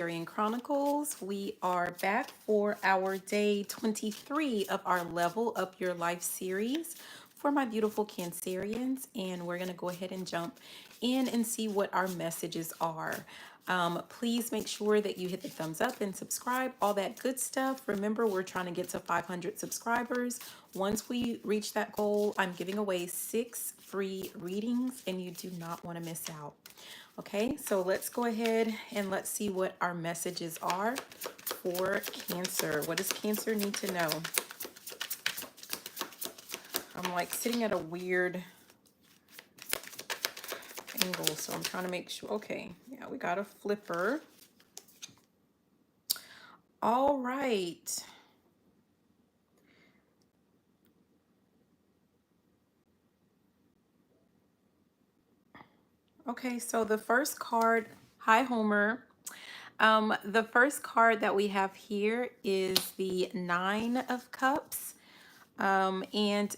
Cancerian Chronicles. We are back for our day 23 of our Level Up Your Life series for my beautiful Cancerians. And we're going to go ahead and jump in and see what our messages are. Please make sure that you hit the thumbs up and subscribe, all that good stuff. Remember, we're trying to get to 500 subscribers. Once we reach that goal, I'm giving away 6 free readings, and you do not want to miss out. Okay, so let's go ahead and let's see what our messages are for Cancer. What does Cancer need to know? I'm like sitting at a weird angle, so I'm trying to make sure. Okay, yeah, we got a flipper. All right. Okay, so the first card, hi Homer. The first card that we have here is the Nine of Cups. And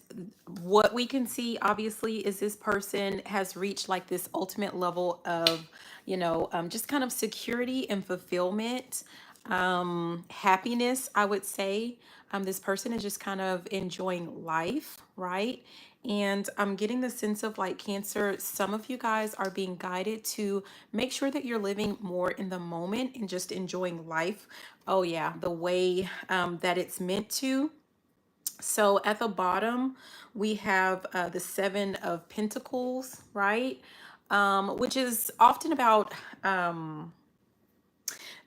what we can see obviously is this person has reached like this ultimate level of, just kind of security and fulfillment, happiness, I would say. This person is just kind of enjoying life, right? And I'm getting the sense of like Cancer, some of you guys are being guided to make sure that you're living more in the moment and just enjoying life. Oh yeah, the way that it's meant to. So at the bottom, we have the Seven of Pentacles, right? Which is often about,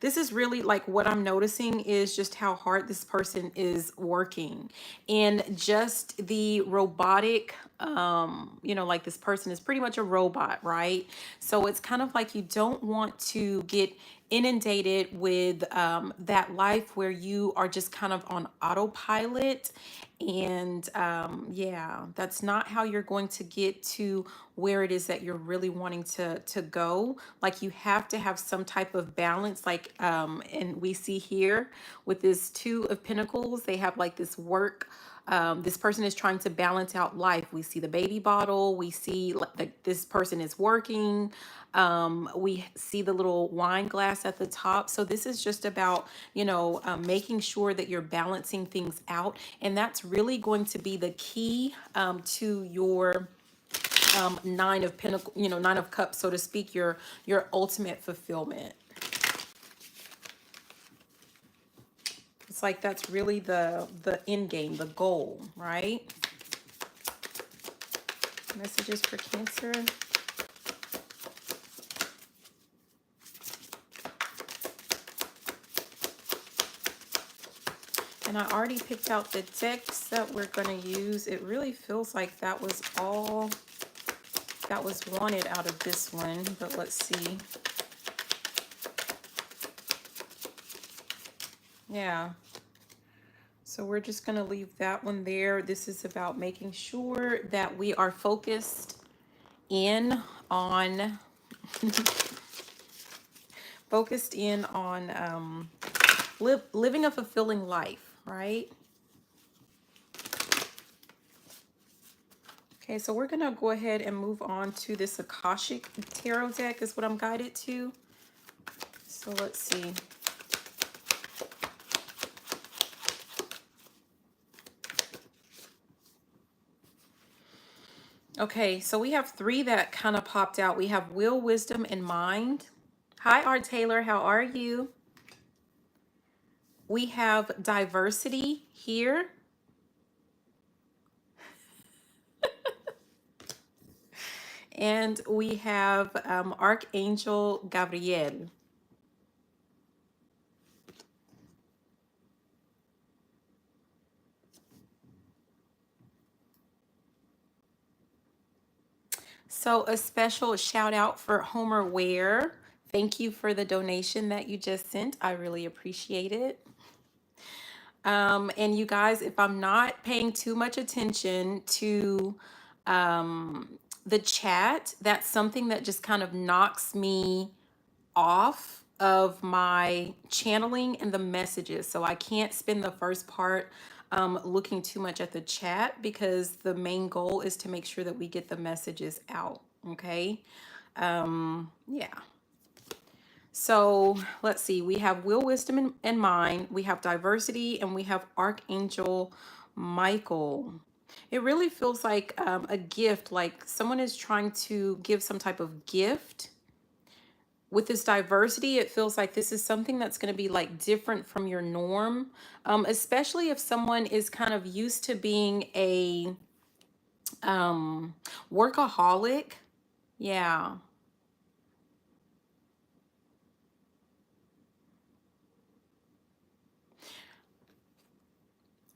this is really like what I'm noticing is just how hard this person is working, and just the robotic, like this person is pretty much a robot, right? So it's kind of like you don't want to get inundated with that life where you are just kind of on autopilot. And yeah, that's not how you're going to get to where it is that you're really wanting to go. Like you have to have some type of balance, like and we see here with this Two of Pentacles, they have like this work. This person is trying to balance out life. We see the baby bottle. We see like this person is working. We see the little wine glass at the top. So this is just about, making sure that you're balancing things out. And that's really going to be the key to your Nine of Pentacles, Nine of Cups, so to speak, your ultimate fulfillment. It's like that's really the end game, the goal, right? Messages for Cancer. And I already picked out the text that we're going to use. It really feels like that was all that was wanted out of this one, but let's see. Yeah. So we're just going to leave that one there. This is about making sure that we are focused in on living a fulfilling life, right? Okay, so we're going to go ahead and move on to this Akashic Tarot deck is what I'm guided to. So let's see. Okay, so we have 3 that kind of popped out. We have Will, Wisdom, and Mind. Hi, Art Taylor. How are you? We have Diversity here. And we have Archangel Gabriel. So a special shout out for Homer Ware. Thank you for the donation that you just sent. I really appreciate it. And you guys, if I'm not paying too much attention to the chat, that's something that just kind of knocks me off of my channeling and the messages. So I can't spend the first part looking too much at the chat, because the main goal is to make sure that we get the messages out. Okay. Yeah. So let's see. We have will, wisdom, and mind. We have diversity, and we have Archangel Michael. It really feels like a gift, like someone is trying to give some type of gift. With this diversity, it feels like this is something that's going to be like different from your norm, especially if someone is kind of used to being a workaholic. Yeah.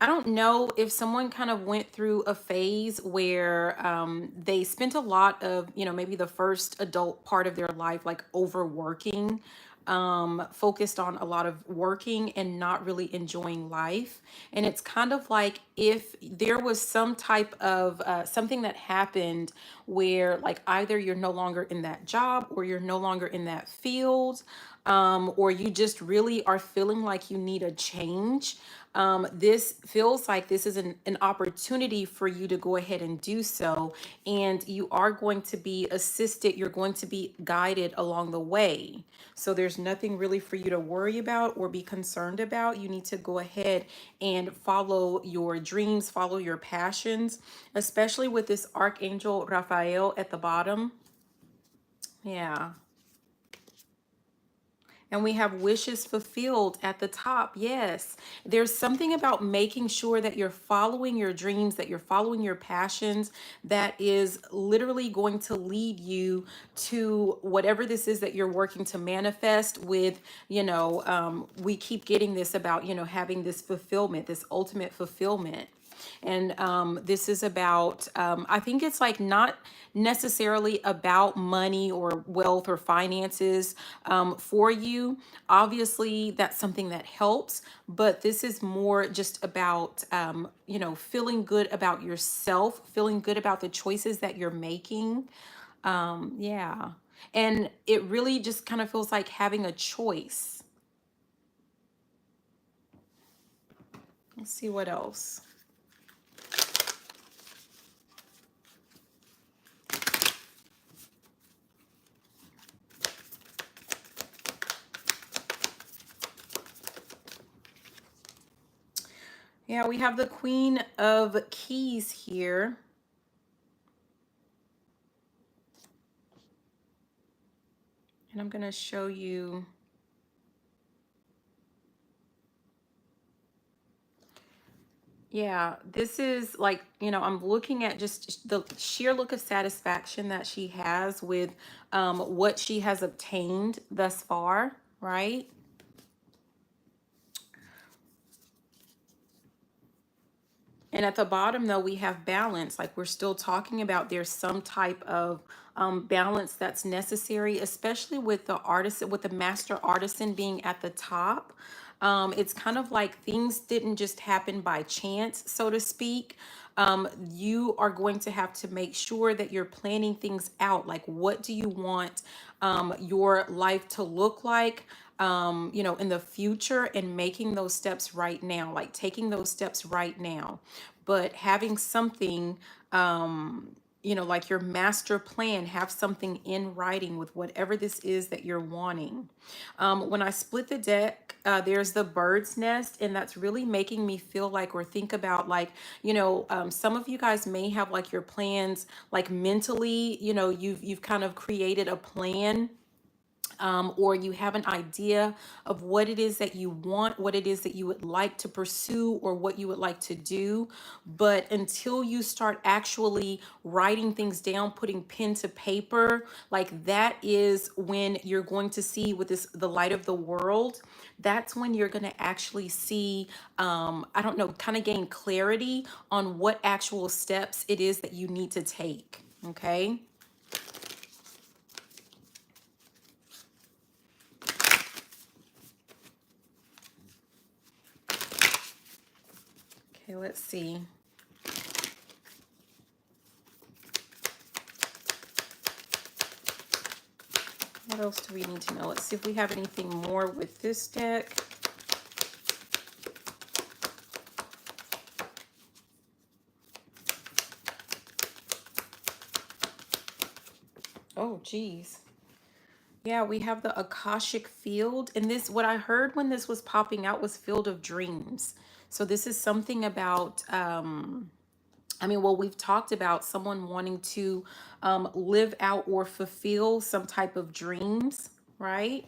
I don't know if someone kind of went through a phase where they spent a lot of, maybe the first adult part of their life, like overworking, focused on a lot of working and not really enjoying life. And it's kind of like if there was some type of something that happened where, like, either you're no longer in that job or you're no longer in that field, or you just really are feeling like you need a change. This feels like this is an opportunity for you to go ahead and do so. And you are going to be assisted, you're going to be guided along the way. So there's nothing really for you to worry about or be concerned about. You need to go ahead and follow your dreams, follow your passions, especially with this Archangel Raphael at the bottom. Yeah. And we have wishes fulfilled at the top. Yes. There's something about making sure that you're following your dreams, that you're following your passions, that is literally going to lead you to whatever this is that you're working to manifest with. We keep getting this about, having this fulfillment, this ultimate fulfillment. And this is about, I think it's like not necessarily about money or wealth or finances for you. Obviously, that's something that helps, but this is more just about, feeling good about yourself, feeling good about the choices that you're making. Yeah. And it really just kind of feels like having a choice. Let's see what else. Yeah, we have the Queen of Keys here. And I'm going to show you. Yeah, this is like, I'm looking at just the sheer look of satisfaction that she has with what she has obtained thus far, right? And at the bottom, though, we have balance. Like we're still talking about there's some type of balance that's necessary, especially with the artist, with the master artisan being at the top. It's kind of like things didn't just happen by chance, so to speak. You are going to have to make sure that you're planning things out. Like, what do you want your life to look like? In the future, and making those steps right now, like taking those steps right now, but having something, like your master plan, have something in writing with whatever this is that you're wanting. When I split the deck, there's the bird's nest, and that's really making me feel like, or think about like, some of you guys may have like your plans, like mentally, you've kind of created a plan, or you have an idea of what it is that you want, what it is that you would like to pursue, or what you would like to do. But until you start actually writing things down, putting pen to paper, like that is when you're going to see with this, the light of the world. That's when you're going to actually see, I don't know, kind of gain clarity on what actual steps it is that you need to take. Okay. Okay, let's see. What else do we need to know? Let's see if we have anything more with this deck. Oh, geez. Yeah, we have the Akashic field. And this, what I heard when this was popping out was field of dreams. So this is something about, I mean, well, we've talked about someone wanting to live out or fulfill some type of dreams, right?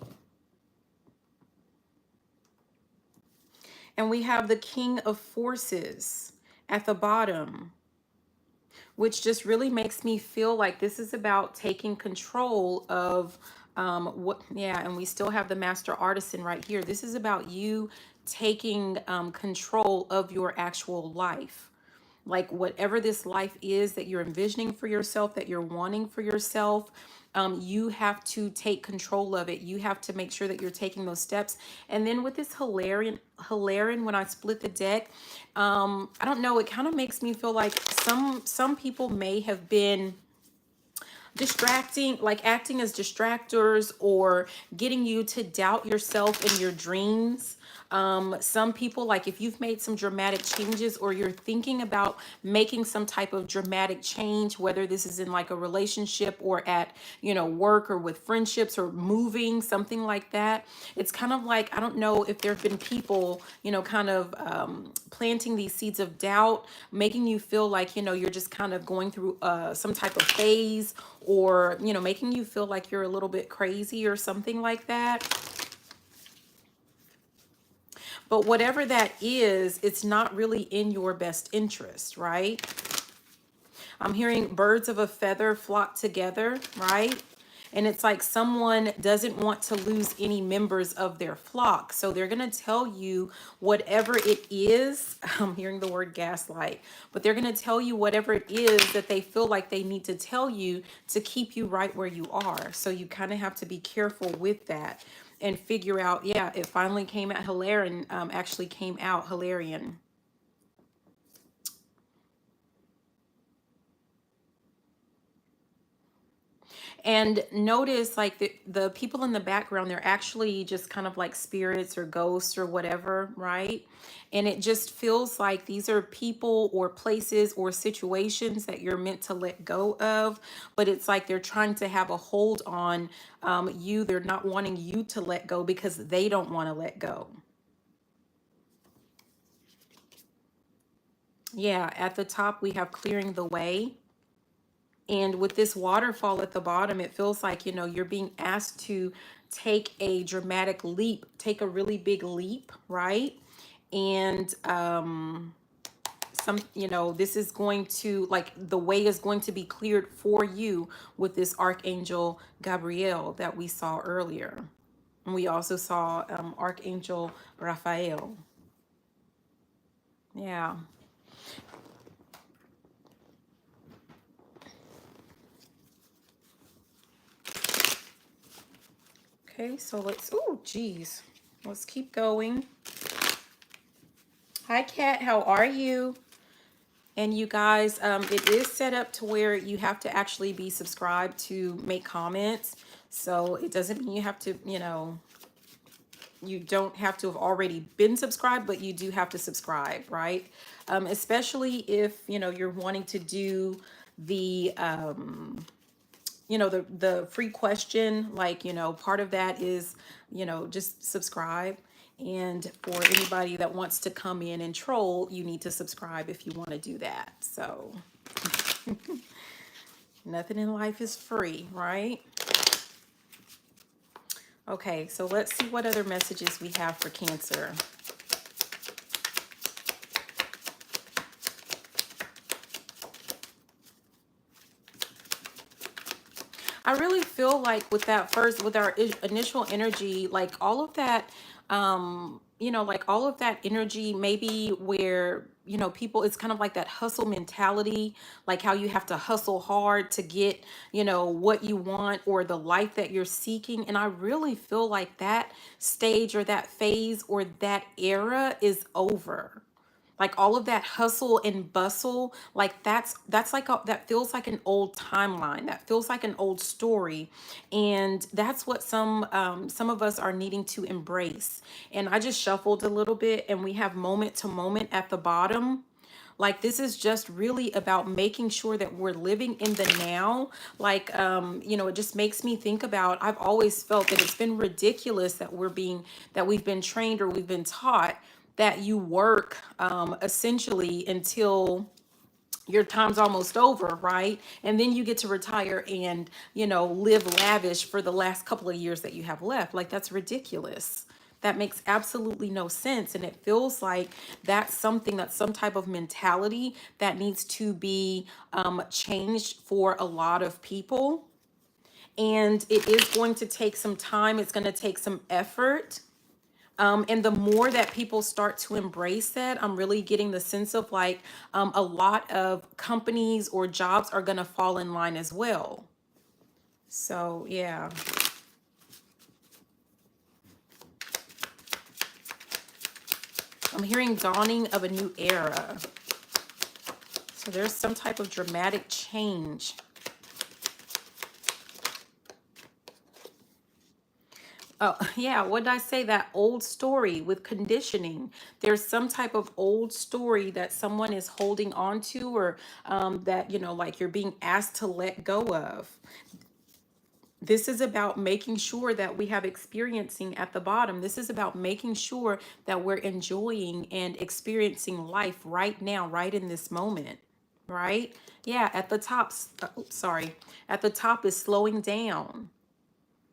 And we have the King of Forces at the bottom, which just really makes me feel like this is about taking control of what, yeah, and we still have the Master Artisan right here. This is about you taking control of your actual life. Like whatever this life is that you're envisioning for yourself, that you're wanting for yourself, you have to take control of it. You have to make sure that you're taking those steps. And then with this Hilarion, when I split the deck, I don't know, it kind of makes me feel like some people may have been distracting, like acting as distractors or getting you to doubt yourself in your dreams. Some people, like if you've made some dramatic changes or you're thinking about making some type of dramatic change, whether this is in like a relationship or at, you know, work or with friendships or moving, something like that. It's kind of like, I don't know if there have been people, you know, kind of planting these seeds of doubt, making you feel like, you know, you're just kind of going through some type of phase, or, you know, making you feel like you're a little bit crazy or something like that. But whatever that is, it's not really in your best interest, right? I'm hearing birds of a feather flock together, right? And it's like someone doesn't want to lose any members of their flock. So they're going to tell you whatever it is. I'm hearing the word gaslight, but they're going to tell you whatever it is that they feel like they need to tell you to keep you right where you are. So you kind of have to be careful with that and figure out, yeah, it finally came out. Hilarion actually came out, Hilarion. And notice like the people in the background, they're actually just kind of like spirits or ghosts or whatever, right? And it just feels like these are people or places or situations that you're meant to let go of. But it's like they're trying to have a hold on you. They're not wanting you to let go because they don't want to let go. Yeah, at the top, we have clearing the way. And with this waterfall at the bottom, it feels like, you know, you're being asked to take a dramatic leap, take a really big leap, right? And some, you know, this is going to, like, the way is going to be cleared for you with this Archangel Gabriel that we saw earlier. And we also saw Archangel Raphael. Yeah. Okay, so let's, oh, geez. Let's keep going. Hi, Kat. How are you? And you guys, it is set up to where you have to actually be subscribed to make comments. So it doesn't mean you have to, you know, you don't have to have already been subscribed, but you do have to subscribe, right? Especially if, you know, you're wanting to do the, you know, the free question, like, you know, part of that is, you know, just subscribe. And for anybody that wants to come in and troll, you need to subscribe if you want to do that. So nothing in life is free, right? Okay, so let's see what other messages we have for Cancer. I really feel like with that first, with our initial energy, like all of that, you know, like all of that energy, maybe where, you know, people, it's kind of like that hustle mentality, like how you have to hustle hard to get, you know, what you want or the life that you're seeking. And I really feel like that stage or that phase or that era is over, like all of that hustle and bustle, like that's like that feels like an old timeline, that feels like an old story. And that's what some of us are needing to embrace. And I just shuffled a little bit and we have moment to moment at the bottom, Like this is just really about making sure that we're living in the now. Like you know, it just makes me think about, I've always felt that it's been ridiculous that we've been trained or we've been taught that you work essentially until your time's almost over, right? And then you get to retire and, you know, live lavish for the last couple of years that you have left. Like, that's ridiculous. That makes absolutely no sense. And it feels like that's some type of mentality that needs to be changed for a lot of people. And it is going to take some time, it's going to take some effort. And the more that people start to embrace that, I'm really getting the sense of like a lot of companies or jobs are going to fall in line as well. So, yeah. I'm hearing dawning of a new era. So there's some type of dramatic change. Oh, yeah. What did I say? That old story with conditioning. There's some type of old story that someone is holding on to, or that, you know, like you're being asked to let go of. This is about making sure that we have experiencing at the bottom. This is about making sure that we're enjoying and experiencing life right now, right in this moment, right? Yeah, at the top, sorry, at the top is slowing down,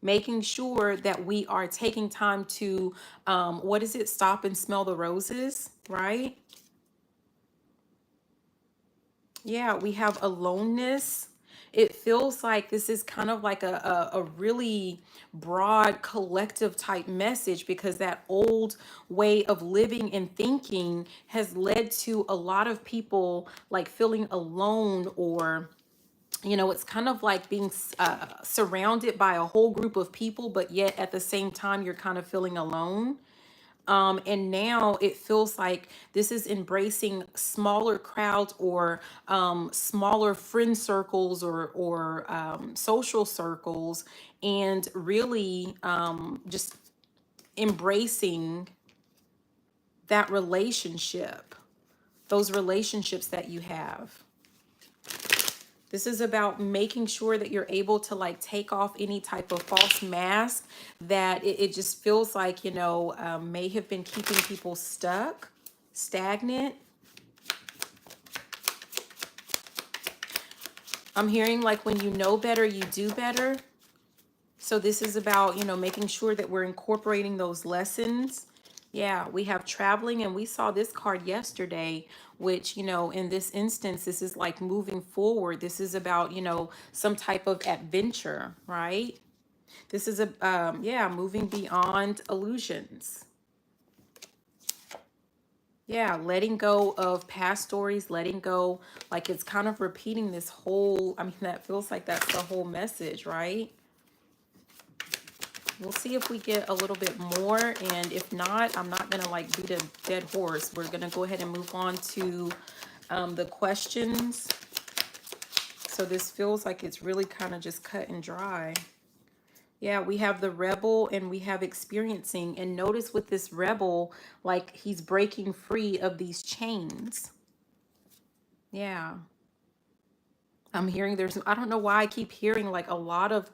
making sure that we are taking time to, what is it? Stop and smell the roses, right? Yeah, we have aloneness. It feels like this is kind of like a really broad collective type message, because that old way of living and thinking has led to a lot of people like feeling alone, or, you know, it's kind of like being surrounded by a whole group of people, but yet at the same time, you're kind of feeling alone. And now it feels like this is embracing smaller crowds, or smaller friend circles, or social circles, and really just embracing that relationship, those relationships that you have. This is about making sure that you're able to like take off any type of false mask that it just feels like, you know, may have been keeping people stuck, stagnant. I'm hearing like when you know better, you do better. So this is about, you know, making sure that we're incorporating those lessons. Yeah, we have traveling, and we saw this card yesterday, which, you know, in this instance, this is like moving forward. This is about, you know, some type of adventure, right? This is a, yeah, moving beyond illusions. Yeah, letting go of past stories, letting go, like it's kind of repeating this whole, I mean, that feels like that's the whole message, right? We'll see if we get a little bit more, and if not, I'm not gonna like beat a dead horse. We're gonna go ahead and move on to the questions. So this feels like it's really kind of just cut and dry. Yeah, we have the rebel and we have experiencing. And notice with this rebel, like he's breaking free of these chains. Yeah. I'm hearing I don't know why I keep hearing like a lot of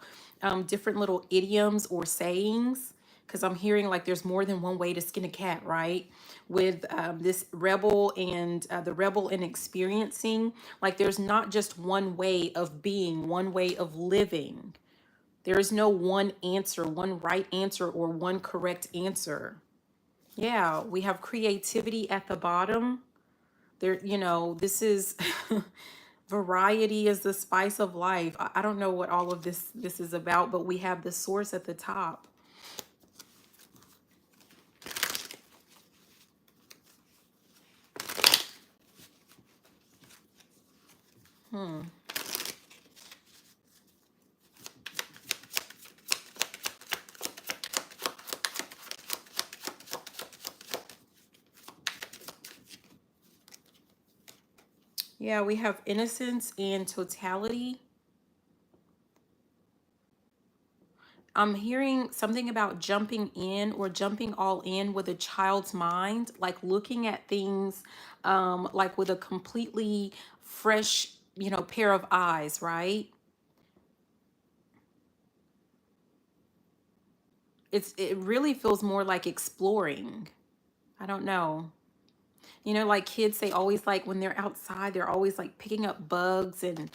different little idioms or sayings, because I'm hearing like there's more than one way to skin a cat, right? With this rebel and the rebel and experiencing, like there's not just one way of being, one way of living. There is no one answer, one right answer, or one correct answer. Yeah, we have creativity at the bottom. There, you know, this is variety is the spice of life. I don't know what all of this is about, but we have the source at the top. Yeah, we have innocence and totality. I'm hearing something about jumping in or jumping all in with a child's mind, like looking at things like with a completely fresh, pair of eyes, right? It really feels more like exploring. I don't know. Like kids, they always like when they're outside, they're always like picking up bugs and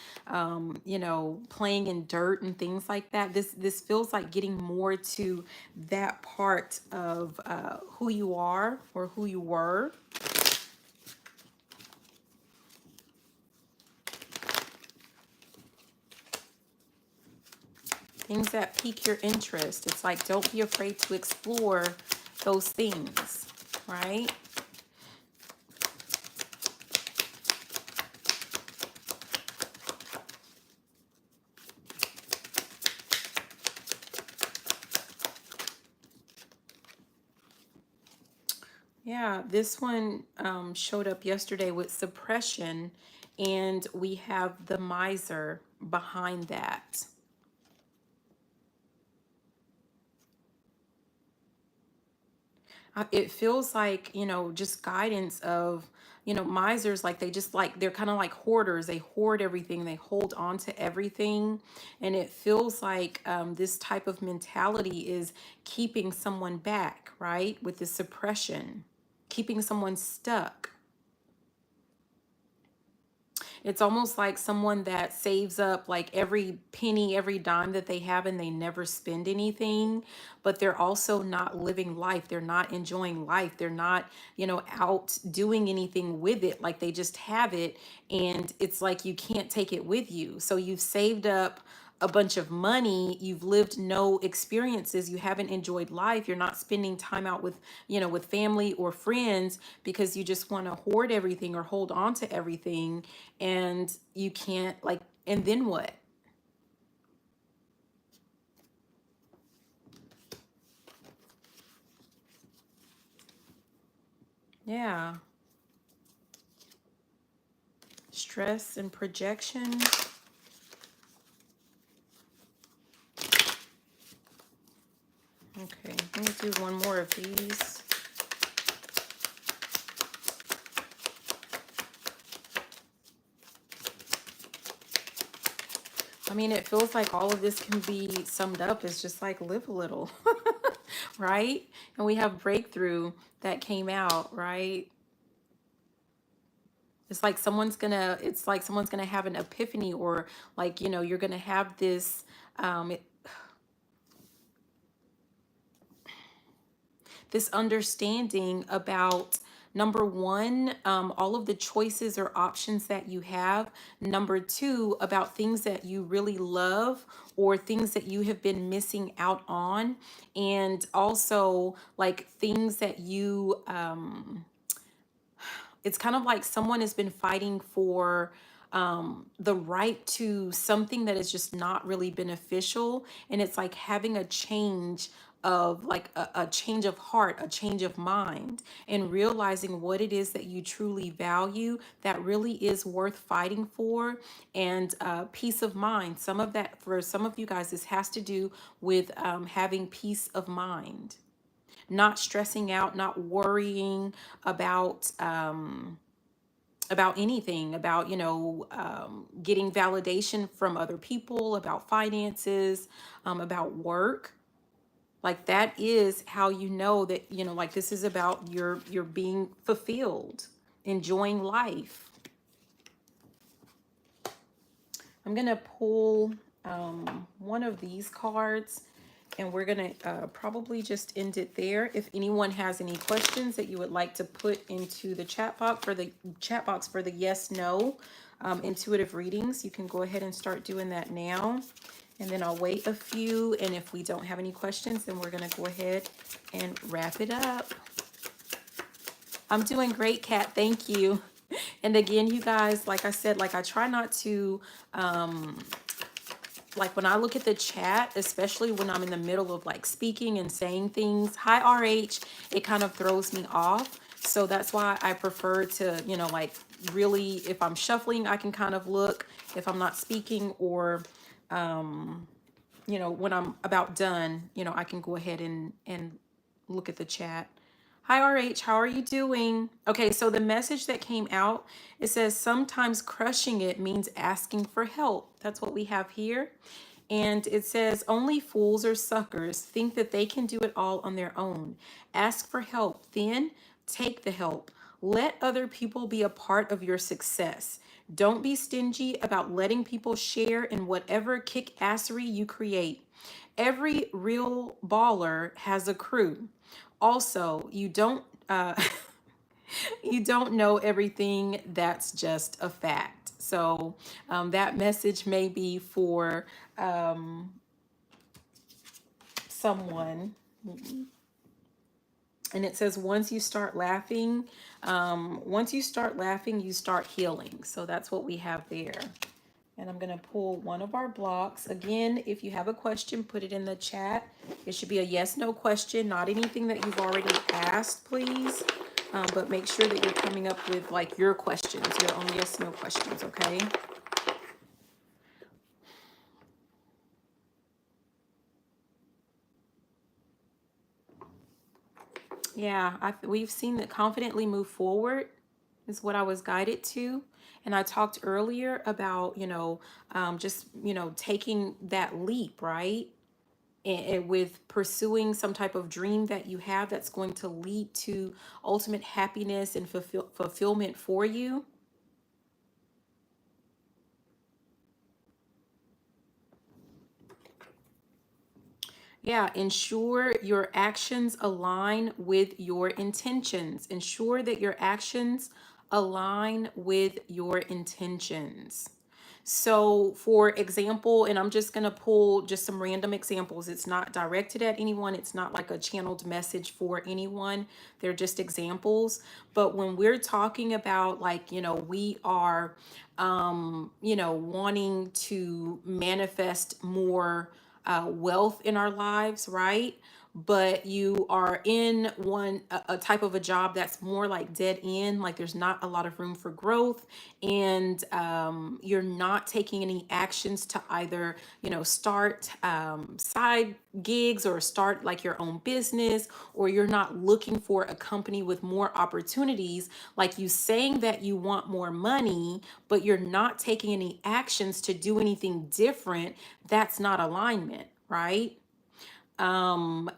playing in dirt and things like that. This feels like getting more to that part of who you are or who you were. Things that pique your interest. It's like don't be afraid to explore those things, right? Yeah, this one showed up yesterday with suppression, and we have the miser behind that. It feels like, just guidance of, misers, like they just like, they're kind of like hoarders. They hoard everything, they hold on to everything. And it feels like this type of mentality is keeping someone back, right? With the suppression, keeping someone stuck. It's almost like someone that saves up like every penny, every dime that they have, and they never spend anything, but they're also not living life. They're not enjoying life. They're not, out doing anything with it. Like they just have it, and it's like you can't take it with you. So you've saved up a bunch of money, you've lived no experiences, you haven't enjoyed life, you're not spending time out with, with family or friends because you just want to hoard everything or hold on to everything, and you can't, like, and then what? Yeah. Stress and projection. Okay, let me do one more of these. I mean, it feels like all of this can be summed up as just like live a little, right? And we have breakthrough that came out, right? It's like someone's gonna have an epiphany, or like, you're gonna have this, um, this understanding about number one, all of the choices or options that you have. Number two, about things that you really love or things that you have been missing out on. And also like things that you, it's kind of like someone has been fighting for the right to something that is just not really beneficial. And it's like having a change of like a change of heart, a change of mind, and realizing what it is that you truly value that really is worth fighting for. And peace of mind. Some of that, for some of you guys, this has to do with having peace of mind, not stressing out, not worrying about anything, about getting validation from other people, about finances, about work. Like that is how you know that like this is about your being fulfilled, enjoying life. I'm gonna pull one of these cards, and we're gonna probably just end it there. If anyone has any questions that you would like to put into the chat box for the yes no intuitive readings, you can go ahead and start doing that now. And then I'll wait a few, and if we don't have any questions, then we're gonna go ahead and wrap it up. I'm doing great, Kat. Thank you. And again, you guys, like I said, like I try not to, like when I look at the chat, especially when I'm in the middle of like speaking and saying things, hi RH, it kind of throws me off. So that's why I prefer to, like really, if I'm shuffling, I can kind of look if I'm not speaking, or, when I'm about done, I can go ahead and look at the chat. Hi RH, how are you doing? Okay, so the message that came out, it says sometimes crushing it means asking for help. That's what we have here. And it says only fools or suckers think that they can do it all on their own. Ask for help, then take the help. Let other people be a part of your success. Don't be stingy about letting people share in whatever kick-assery you create. Every real baller has a crew. Also, you don't you don't know everything. That's just a fact. So that message may be for someone. And it says once you start laughing, you start healing. So that's what we have there. And I'm going to pull one of our blocks. Again, if you have a question, put it in the chat. It should be a yes, no question, not anything that you've already asked, please. But make sure that you're coming up with like your questions, your own yes, no questions, okay? Yeah, we've seen that confidently move forward is what I was guided to. And I talked earlier about, just, taking that leap, right? And with pursuing some type of dream that you have that's going to lead to ultimate happiness and fulfillment for you. Yeah, ensure your actions align with your intentions. Ensure that your actions align with your intentions. So, for example, and I'm just going to pull just some random examples. It's not directed at anyone, it's not like a channeled message for anyone. They're just examples. But when we're talking about, like, we are, wanting to manifest more wealth in our lives, right? But you are in a type of a job that's more like dead end, like there's not a lot of room for growth, and you're not taking any actions to either start side gigs or start like your own business, or you're not looking for a company with more opportunities, like you saying that you want more money but you're not taking any actions to do anything different. That's not alignment, right?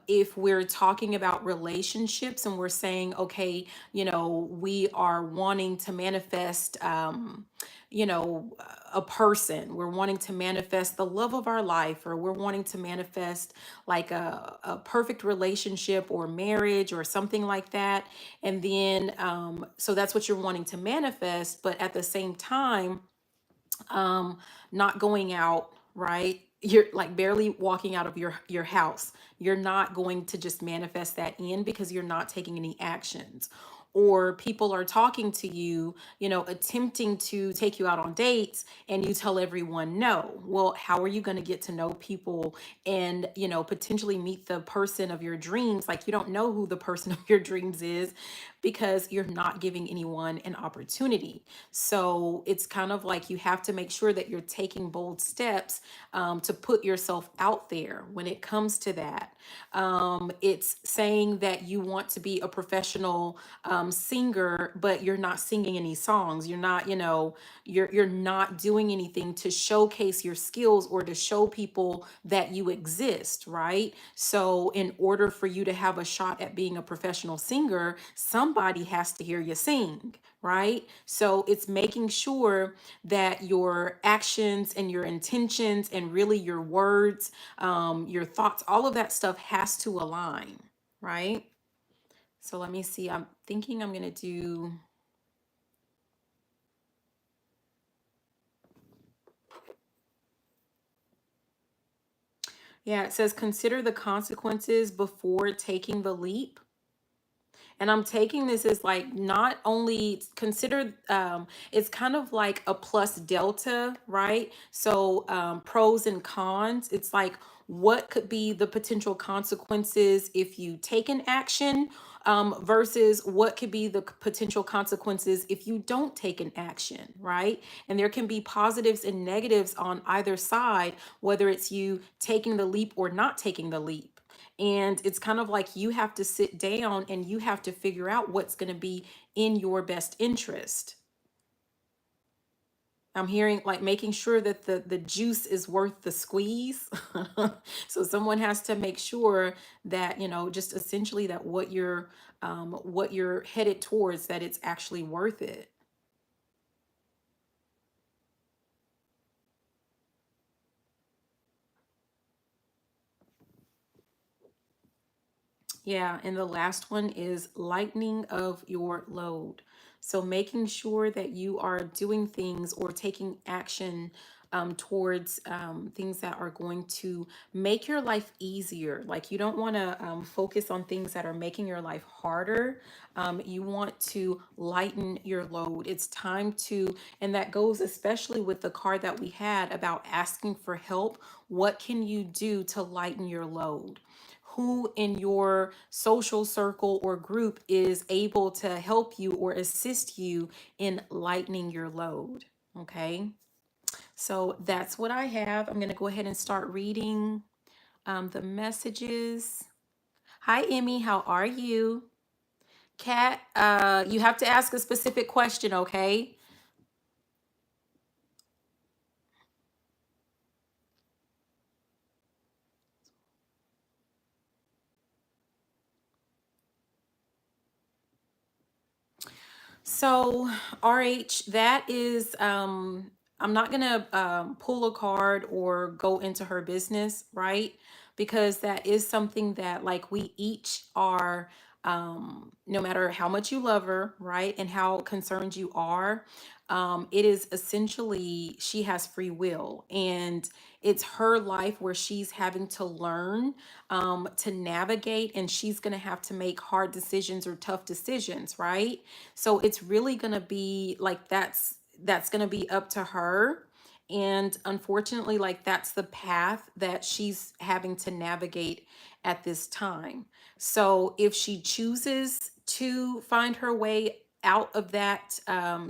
If we're talking about relationships and we're saying, okay, we are wanting to manifest, you know, a person, we're wanting to manifest the love of our life, or we're wanting to manifest like a perfect relationship or marriage or something like that. And then, so that's what you're wanting to manifest. But at the same time, um not going out, right? You're like barely walking out of your house. You're not going to just manifest that in because you're not taking any actions. Or people are talking to you, attempting to take you out on dates, and you tell everyone no. Well, how are you going to get to know people and potentially meet the person of your dreams? Like, you don't know who the person of your dreams is because you're not giving anyone an opportunity. So it's kind of like you have to make sure that you're taking bold steps to put yourself out there when it comes to that. It's saying that you want to be a professional singer, but you're not singing any songs. You're not, you're not doing anything to showcase your skills or to show people that you exist, right? So in order for you to have a shot at being a professional singer, somebody has to hear you sing, right? So it's making sure that your actions and your intentions and really your words, your thoughts, all of that stuff has to align, right? So let me see. I'm thinking I'm going to do. Yeah, it says consider the consequences before taking the leap. And I'm taking this as like not only consider, it's kind of like a plus delta, right? So pros and cons. It's like what could be the potential consequences if you take an action, versus what could be the potential consequences if you don't take an action, right? And there can be positives and negatives on either side, whether it's you taking the leap or not taking the leap. And it's kind of like you have to sit down and you have to figure out what's going to be in your best interest. I'm hearing like making sure that the juice is worth the squeeze. So someone has to make sure that, just essentially that what you're headed towards, that it's actually worth it. Yeah, and the last one is lightening of your load. So making sure that you are doing things or taking action towards things that are going to make your life easier. Like you don't want to focus on things that are making your life harder. You want to lighten your load. It's time to, and that goes especially with the card that we had about asking for help. What can you do to lighten your load? Who in your social circle or group is able to help you or assist you in lightening your load. Okay, so that's what I have. I'm going to go ahead and start reading the messages. Hi, Emmy. How are you? Kat, you have to ask a specific question, okay? So, RH, that is, I'm not gonna pull a card or go into her business, right? Because that is something that, like, we each are, no matter how much you love her, right, and how concerned you are, it is essentially she has free will, and it's her life where she's having to learn to navigate, and she's gonna have to make hard decisions or tough decisions, right? So it's really going to be like that's going to be up to her. And unfortunately, like that's the path that she's having to navigate at this time. So if she chooses to find her way out of that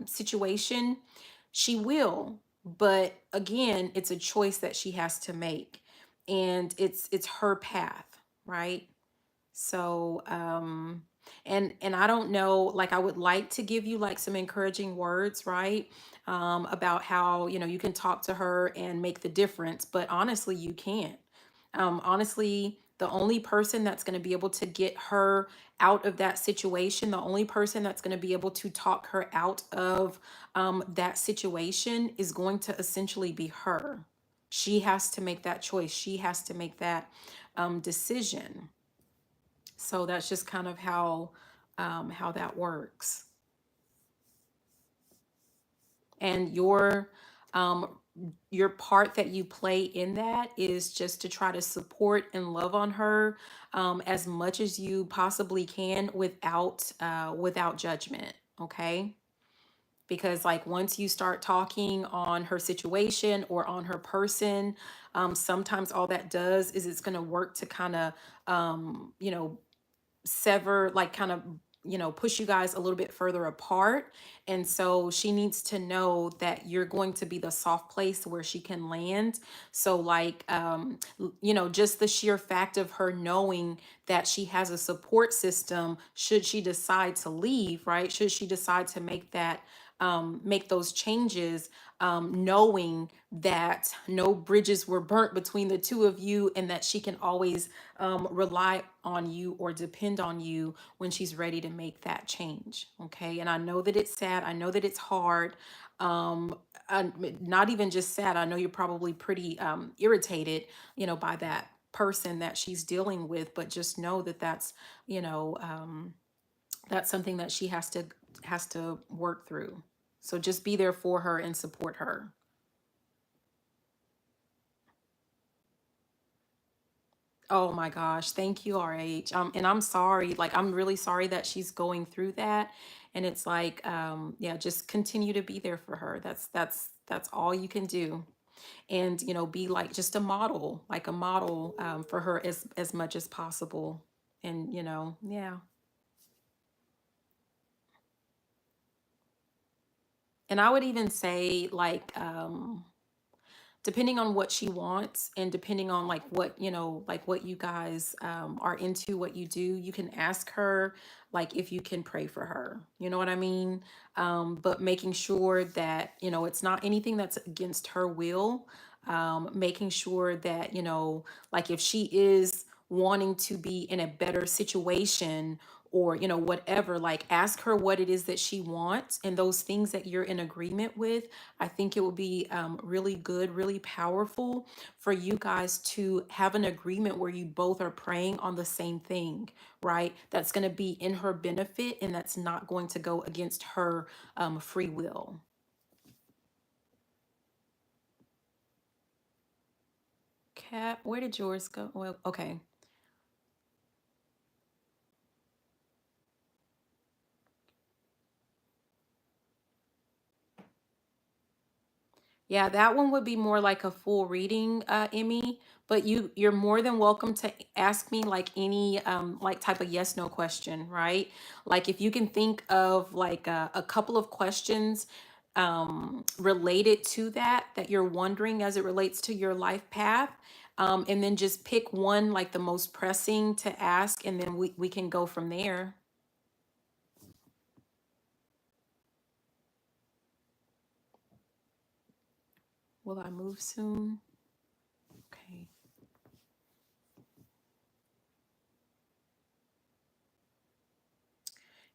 situation, she will. But again, it's a choice that she has to make, and it's her path, right? So, and I don't know, like I would like to give you like some encouraging words, right? About how, you can talk to her and make the difference, but honestly, you can't. Honestly, the only person that's going to be able to get her out of that situation, the only person that's going to be able to talk her out of that situation is going to essentially be her. She has to make that choice. She has to make that decision. So that's just kind of how that works. And um, your part that you play in that is just to try to support and love on her as much as you possibly can without judgment. Okay. Because like once you start talking on her situation or on her person, sometimes all that does is it's going to work to kind of sever, like kind of push you guys a little bit further apart. And so she needs to know that you're going to be the soft place where she can land. So like just the sheer fact of her knowing that she has a support system should she decide to leave, right, should she decide to make those changes, knowing that no bridges were burnt between the two of you, and that she can always rely on you or depend on you when she's ready to make that change. Okay. And I know that it's sad. I know that it's hard. Um, Not even just sad. I know you're probably pretty irritated, by that person that she's dealing with, but just know that you know, um, that's something that she has to work through. So just be there for her and support her. Oh my gosh, thank you, RH. And I'm sorry, like I'm really sorry that she's going through that. And it's like, yeah, just continue to be there for her. That's all you can do. And be like just a model, like a model for her as much as possible. And yeah. And I would even say like depending on what she wants and depending on like what like what you guys are into, what you do, you can ask her like if you can pray for her, you know what I mean. But making sure that it's not anything that's against her will. Making sure that like if she is wanting to be in a better situation or whatever, like ask her what it is that she wants and those things that you're in agreement with. I think it would be really good, really powerful for you guys to have an agreement where you both are praying on the same thing, right? That's going to be in her benefit and that's not going to go against her free will. Cat, where did yours go? Well, okay. Yeah, that one would be more like a full reading, Emmy. But you're more than welcome to ask me like any like type of yes no question, right? Like if you can think of like a couple of questions related to that you're wondering as it relates to your life path, and then just pick one like the most pressing to ask, and then we can go from there. Will I move soon? Okay.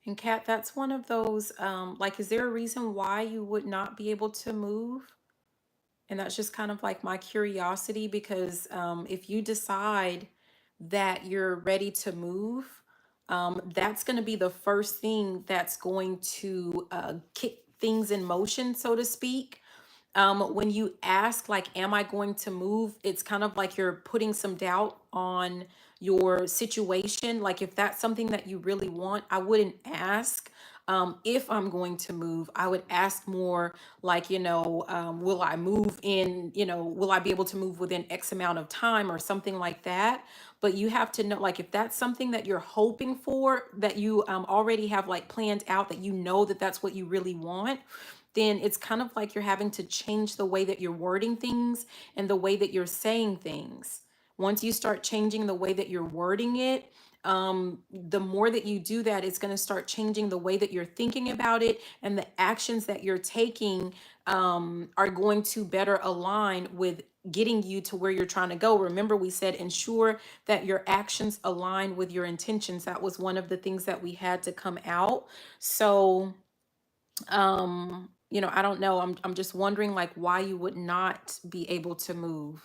And Kat, that's one of those, like, is there a reason why you would not be able to move? And that's just kind of like my curiosity because if you decide that you're ready to move, that's going to be the first thing that's going to kick things in motion, so to speak. When you ask like am I going to move, it's kind of like you're putting some doubt on your situation. Like if that's something that you really want, I wouldn't ask if I'm going to move. I would ask more like will I move in, will I be able to move within X amount of time or something like that. But you have to know, like if that's something that you're hoping for, that you already have like planned out, that that that's what you really want, then it's kind of like you're having to change the way that you're wording things and the way that you're saying things. Once you start changing the way that you're wording it, the more that you do that, it's going to start changing the way that you're thinking about it, and the actions that you're taking are going to better align with getting you to where you're trying to go. Remember, we said ensure that your actions align with your intentions. That was one of the things that we had to come out. So, I don't know. I'm just wondering like why you would not be able to move.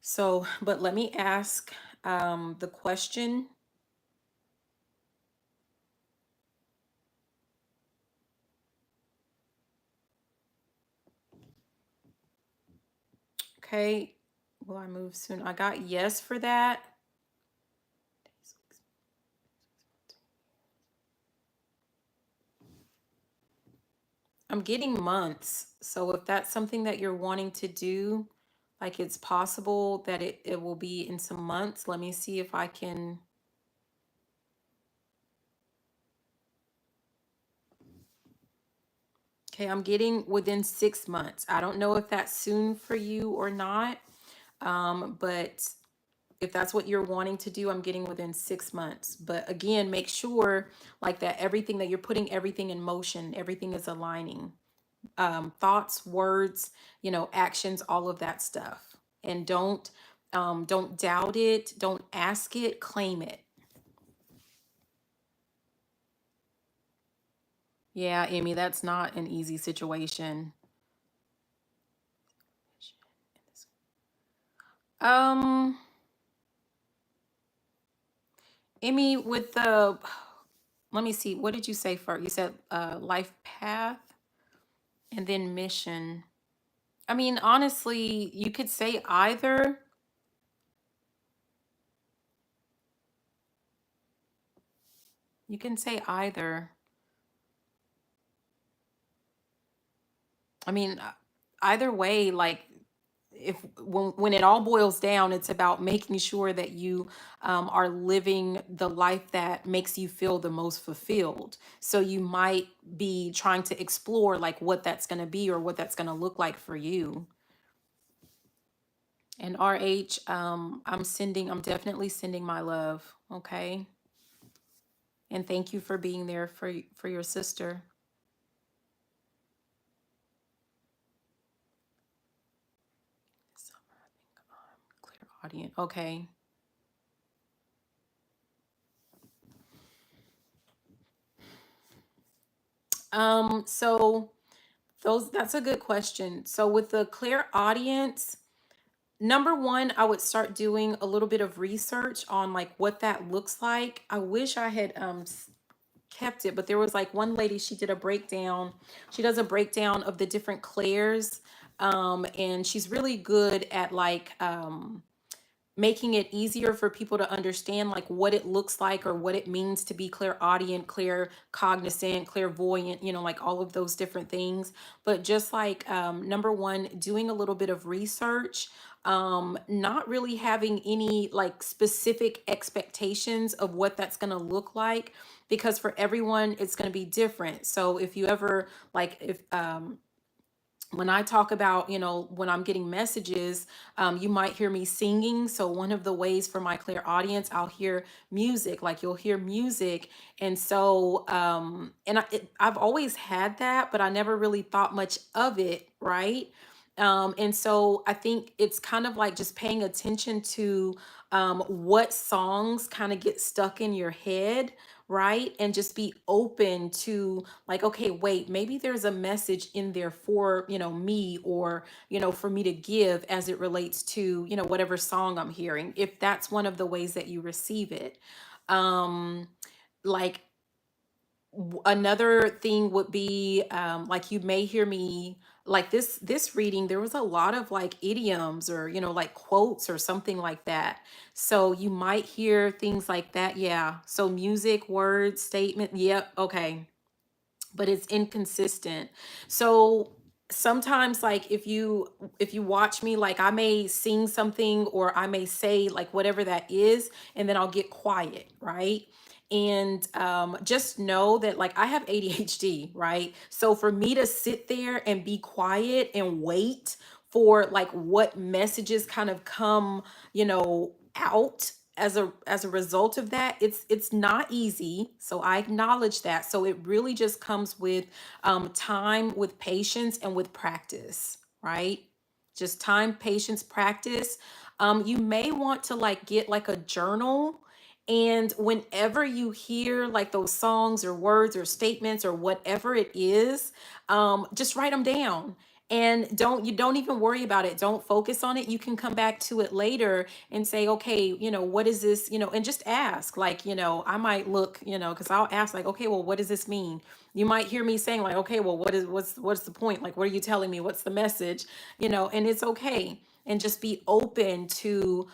So, but let me ask the question. Okay. Will I move soon? I got yes for that. I'm getting months. So if that's something that you're wanting to do, like it's possible that it will be in some months. Let me see if I can. Okay, I'm getting within 6 months. I don't know if that's soon for you or not. But if that's what you're wanting to do, I'm getting within 6 months. But again, make sure like that everything that you're putting everything in motion, everything is aligning. Thoughts, words, actions, all of that stuff. And don't doubt it, don't ask it, claim it. Yeah, Emmy, that's not an easy situation. Um, Emmy, with the let me see, what did you say first? You said life path and then mission. I mean, honestly, you could say either. You can say either. I mean, either way, like if when it all boils down, it's about making sure that you are living the life that makes you feel the most fulfilled. So you might be trying to explore like what that's going to be or what that's going to look like for you. And RH, I'm definitely sending my love. Okay. And thank you for being there for your sister. Summer, I think, clear audience. Okay. So that's a good question. So with the clear audience, number one, I would start doing a little bit of research on like what that looks like. I wish I had kept it, but there was like one lady, she did a breakdown. She does a breakdown of the different clairs. And she's really good at like making it easier for people to understand like what it looks like or what it means to be clairaudient, claircognizant, clairvoyant, like all of those different things. But just like number one, doing a little bit of research, not really having any like specific expectations of what that's going to look like, because for everyone it's going to be different. So if you ever like, if when I talk about, when I'm getting messages, you might hear me singing. So one of the ways for my clear audience, I'll hear music, like you'll hear music. And so, I've always had that, but I never really thought much of it. Right. And so I think it's kind of like just paying attention to what songs kind of get stuck in your head, right? And just be open to like, okay, wait, maybe there's a message in there for, me, or, for me to give as it relates to, whatever song I'm hearing, if that's one of the ways that you receive it. Like another thing would be like you may hear me like this reading, there was a lot of like idioms or like quotes or something like that, so you might hear things like that. Yeah, so music, words, statement, yep, okay, but it's inconsistent. So sometimes like if you watch me, like I may sing something or I may say like whatever that is, and then I'll get quiet, right? And just know that like I have ADHD, right? So for me to sit there and be quiet and wait for like what messages kind of come, out as a result of that, it's not easy, so I acknowledge that. So it really just comes with time, with patience, and with practice, right? Just time, patience, practice. You may want to like get like a journal, and whenever you hear like those songs or words or statements or whatever it is, just write them down. And don't even worry about it. Don't focus on it. You can come back to it later and say, okay, what is this, and just ask, like, I might look, because I'll ask like, okay, well, what does this mean? You might hear me saying like, okay, well, what's the point? Like, what are you telling me? What's the message? And it's okay. And just be open to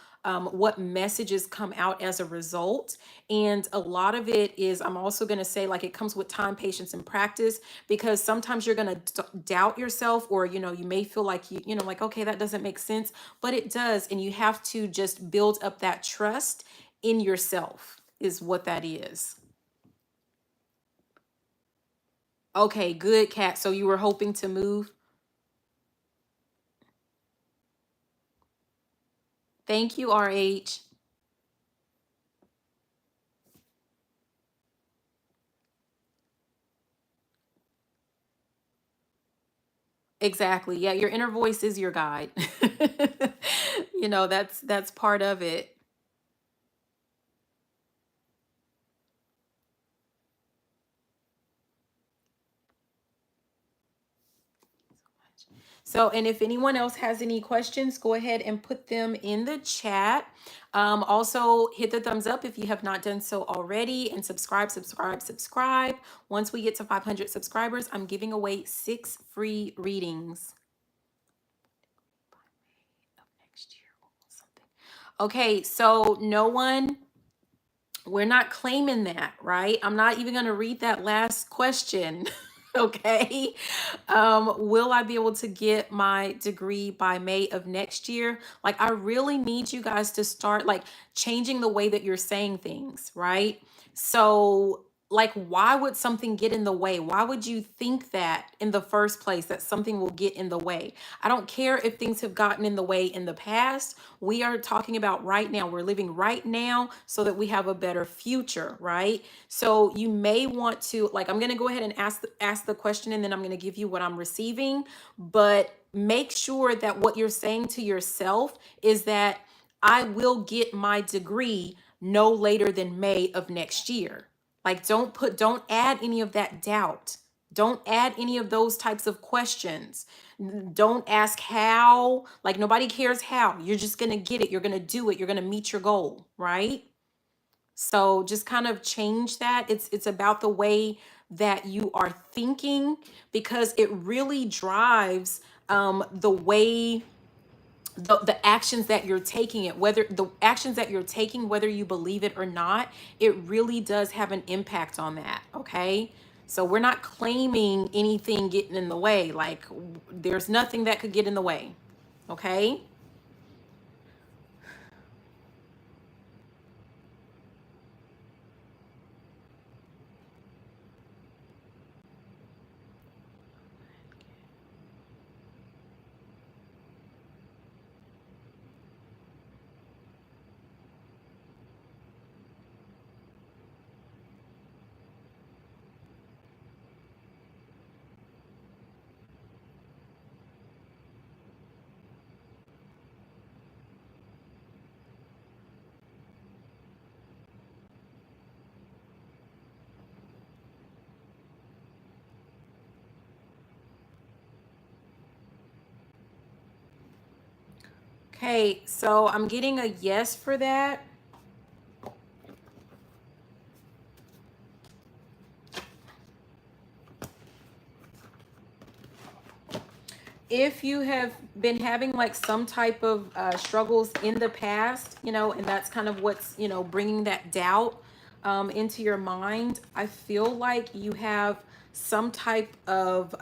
what messages come out as a result. And a lot of it is, I'm also going to say, like, it comes with time, patience, and practice, because sometimes you're going to doubt yourself, or, you may feel like, like, okay, that doesn't make sense, but it does. And you have to just build up that trust in yourself, is what that is. Okay, good, Kat. So you were hoping to move. Thank you, RH. Exactly. Yeah, your inner voice is your guide. That's part of it. So, and if anyone else has any questions, go ahead and put them in the chat. Also, hit the thumbs up if you have not done so already, and subscribe, subscribe, subscribe. Once we get to 500 subscribers, I'm giving away 6 free readings of next year or something. Okay, so no one, we're not claiming that, right? I'm not even going to read that last question. Okay. Will I be able to get my degree by May of next year? Like, I really need you guys to start like changing the way that you're saying things, right? So, like, why would something get in the way? Why would you think that in the first place, that something will get in the way? I don't care if things have gotten in the way in the past. We are talking about right now. We're living right now so that we have a better future, right? So you may want to, like, I'm going to go ahead and ask the question, and then I'm going to give you what I'm receiving, but make sure that what you're saying to yourself is that I will get my degree no later than May of next year. Like, don't add any of that doubt. Don't add any of those types of questions. Don't ask how. Like, nobody cares how. You're just going to get it. You're going to do it. You're going to meet your goal, right? So just kind of change that. It's about the way that you are thinking, because it really drives the way the actions that you're taking, it whether the actions that you're taking, whether you believe it or not, it really does have an impact on that. Okay, so we're not claiming anything getting in the way. Like, there's nothing that could get in the way. Okay. Okay, so I'm getting a yes for that. If you have been having like some type of struggles in the past, and that's kind of what's, bringing that doubt into your mind, I feel like you have some type of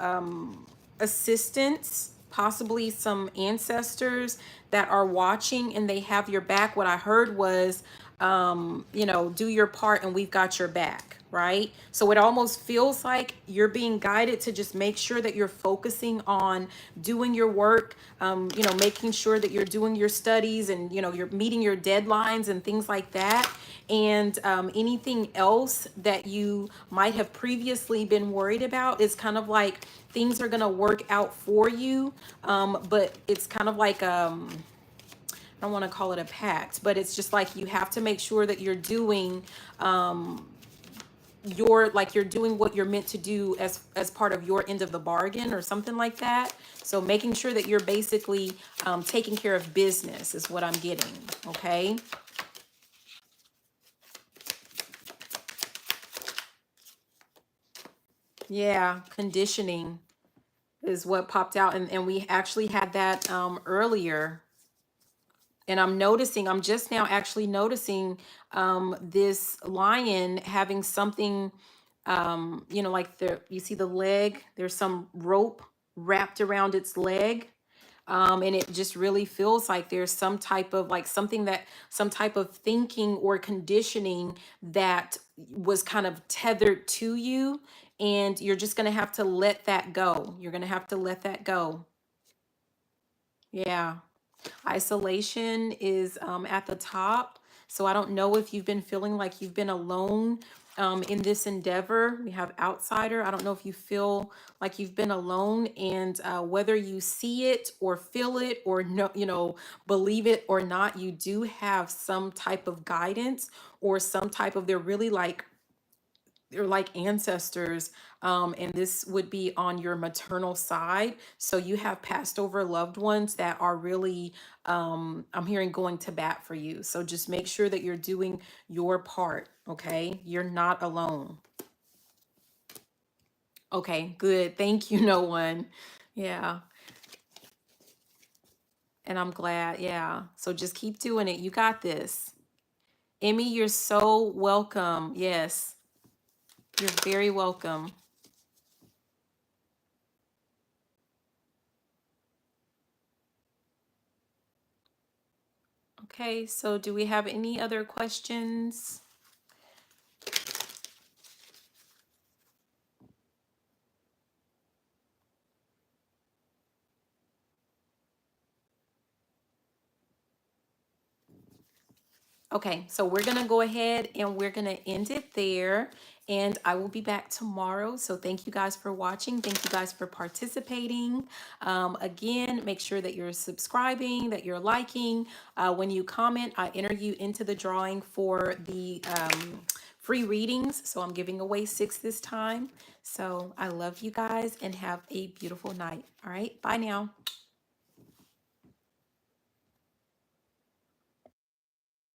assistance, possibly some ancestors that are watching and they have your back. What I heard was, do your part and we've got your back, right? So it almost feels like you're being guided to just make sure that you're focusing on doing your work, making sure that you're doing your studies and, you're meeting your deadlines and things like that. And anything else that you might have previously been worried about is kind of like things are going to work out for you. But it's kind of like, I don't want to call it a pact, but it's just like you have to make sure that you're doing you're doing what you're meant to do as part of your end of the bargain or something like that. So making sure that you're basically taking care of business is what I'm getting. Okay. Yeah, conditioning is what popped out, and we actually had that earlier. And I'm just now actually noticing this lion having something, like you see the leg, there's some rope wrapped around its leg. And it just really feels like there's some type of like some type of thinking or conditioning that was kind of tethered to you. And you're just going to have to let that go. You're going to have to let that go. Yeah. Isolation is at the top. So I don't know if you've been feeling like you've been alone in this endeavor. We have outsider. I don't know if you feel like you've been alone, and whether you see it or feel it or no, believe it or not, you do have some type of guidance or some type of, they're like ancestors, and this would be on your maternal side. So you have passed over loved ones that are really, I'm hearing, going to bat for you. So just make sure that you're doing your part. Okay, you're not alone. Okay, good. Thank you. No one. Yeah. And I'm glad. Yeah, so just keep doing it. You got this. Emmy, you're so welcome. Yes, you're very welcome. Okay, so do we have any other questions? Okay, so we're going to go ahead and we're going to end it there. And I will be back tomorrow. So thank you guys for watching. Thank you guys for participating. Again, make sure that you're subscribing, that you're liking. When you comment, I enter you into the drawing for the free readings. So I'm giving away 6 this time. So I love you guys and have a beautiful night. All right, bye now.